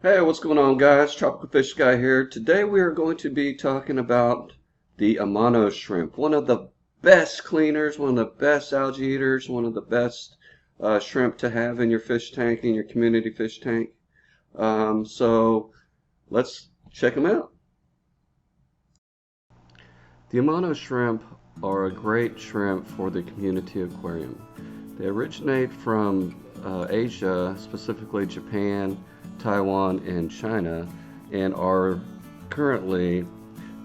Hey, what's going on, guys? Tropical Fish Guy here. Today we are going to be talking about the Amano shrimp, one of the best cleaners, one of the best algae eaters, one of the best shrimp to have in your fish tank, in your community fish tank. So let's check them out. The Amano shrimp are a great shrimp for the community aquarium. They originate from Asia, specifically Japan, Taiwan, and China, and are currently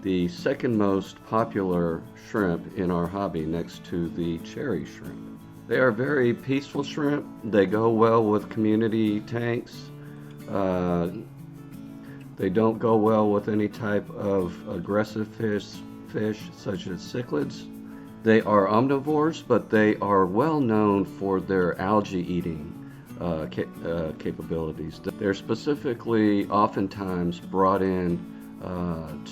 the second most popular shrimp in our hobby next to the cherry shrimp. They are very peaceful shrimp. They go well with community tanks. Uh, they don't go well with any type of aggressive fish such as cichlids. They are omnivores, but they are well known for their algae eating capabilities. They're specifically oftentimes brought in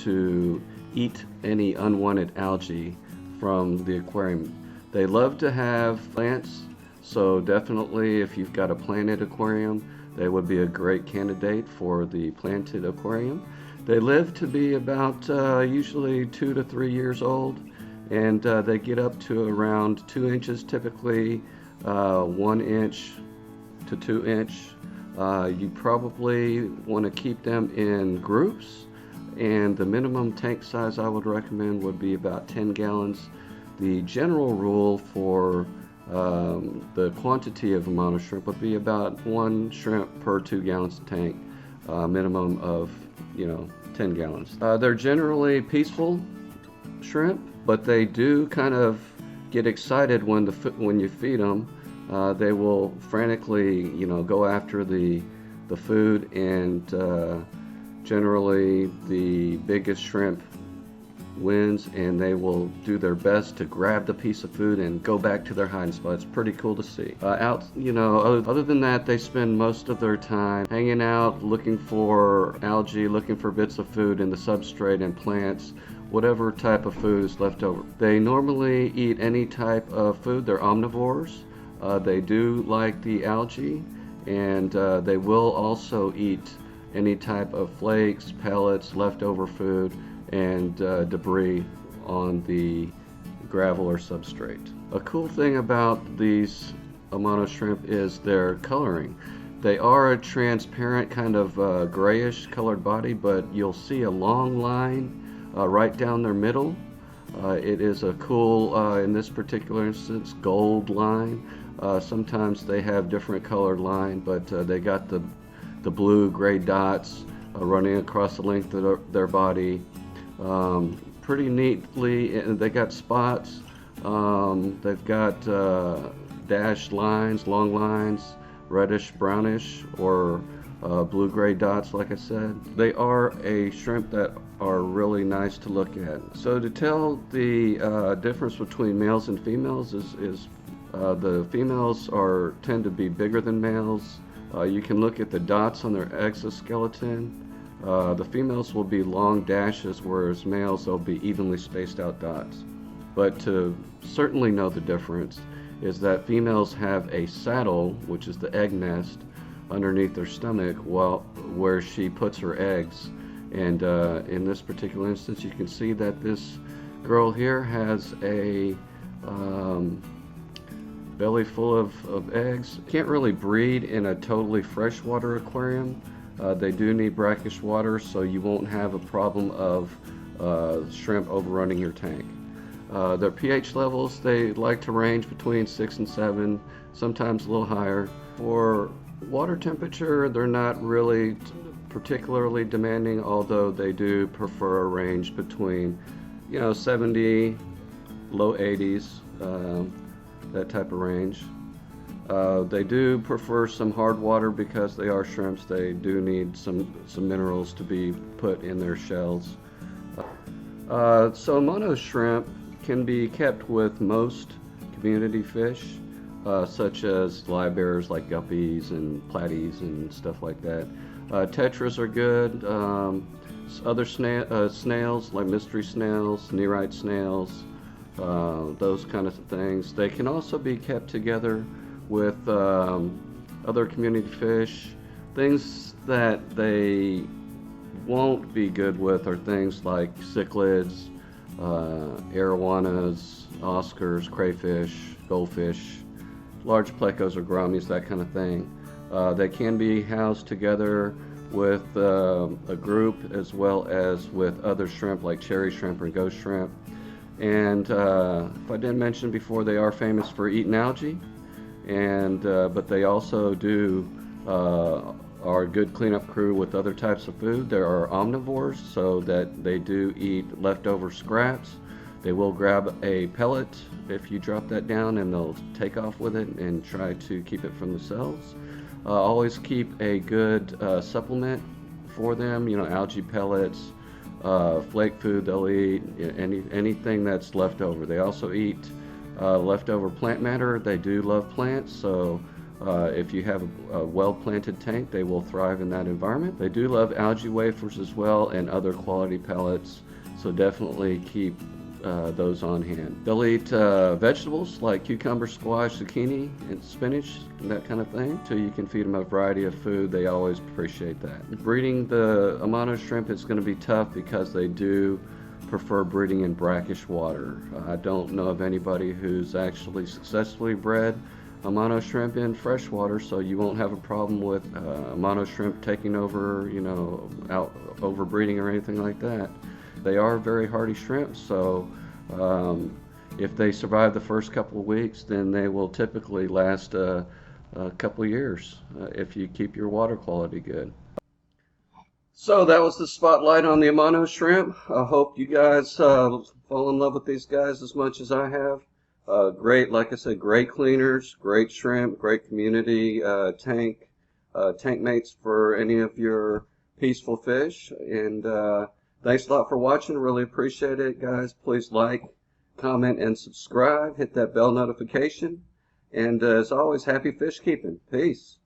to eat any unwanted algae from the aquarium. They love to have plants, so definitely if you've got a planted aquarium, they would be a great candidate for the planted aquarium. They live to be about usually 2 to 3 years old, and they get up to around 2 inches, typically 1 inch to 2 inch. You probably want to keep them in groups, and the minimum tank size I would recommend would be about 10 gallons. The general rule for the quantity of Amano shrimp would be about 1 shrimp per 2 gallons tank, minimum of 10 gallons. They're generally peaceful shrimp, but they do kind of get excited when you feed them. They will frantically, go after the food, and generally the biggest shrimp wins, and they will do their best to grab the piece of food and go back to their hiding spot. It's pretty cool to see. Other than that, they spend most of their time hanging out, looking for algae, looking for bits of food in the substrate and plants, whatever type of food is left over. They normally eat any type of food. They're omnivores. They do like the algae, and they will also eat any type of flakes, pellets, leftover food, and debris on the gravel or substrate. A cool thing about these Amano shrimp is their coloring. They are a transparent kind of grayish colored body, but you'll see a long line right down their middle. It is a cool, in this particular instance, gold line. Sometimes they have different colored line, but they got the blue gray dots running across the length of their body pretty neatly. And they got spots. They've got dashed lines, long lines, reddish, brownish, or blue gray dots, like I said. They are a shrimp that are really nice to look at. So to tell the difference between males and females is the females tend to be bigger than males. You can look at the dots on their exoskeleton. The females will be long dashes, whereas males they'll be evenly spaced out dots. But to certainly know the difference is that females have a saddle, which is the egg nest, underneath their stomach where she puts her eggs. And in this particular instance, you can see that this girl here has a belly full of eggs. Can't really breed in a totally freshwater aquarium. They do need brackish water, so you won't have a problem of shrimp overrunning your tank. Their pH levels, they like to range between 6 and 7, sometimes a little higher. For water temperature, they're not really particularly demanding, although they do prefer a range between 70, low 80s, that type of range. They do prefer some hard water because they are shrimps. They do need some minerals to be put in their shells. So Amano shrimp can be kept with most community fish, such as live bears like guppies and platies and stuff like that. Tetras are good. Other snails like mystery snails, nerite snails, those kind of things. They can also be kept together with other community fish, things that they won't be good with are things like cichlids, arowanas, oscars, crayfish, goldfish, large plecos or grammies, that kind of thing. They can be housed together with a group as well as with other shrimp like cherry shrimp or ghost shrimp. And if I didn't mention before, they are famous for eating algae, and but they also do are a good cleanup crew with other types of food. There are omnivores, so that they do eat leftover scraps. They will grab a pellet if you drop that down, and they'll take off with it and try to keep it from themselves. Always keep a good supplement for them, algae pellets, flake food they'll eat, anything that's left over. They also eat leftover plant matter. They do love plants, so if you have a well-planted tank, they will thrive in that environment. They do love algae wafers as well and other quality pellets, so definitely keep those on hand. They'll eat vegetables like cucumber, squash, zucchini, and spinach, and that kind of thing, so you can feed them a variety of food. They always appreciate that. Breeding the Amano shrimp is going to be tough because they do prefer breeding in brackish water. I don't know of anybody who's actually successfully bred Amano shrimp in freshwater, so you won't have a problem with Amano shrimp taking over, out overbreeding or anything like that. They are very hardy shrimp, so if they survive the first couple of weeks, then they will typically last a couple of years if you keep your water quality good. So that was the spotlight on the Amano shrimp. I hope you guys fall in love with these guys as much as I have. Great, like I said, great cleaners, great shrimp, great community tank mates for any of your peaceful fish. And thanks a lot for watching. Really appreciate it, guys. Please like, comment, and subscribe. Hit that bell notification. And as always, happy fish keeping. Peace.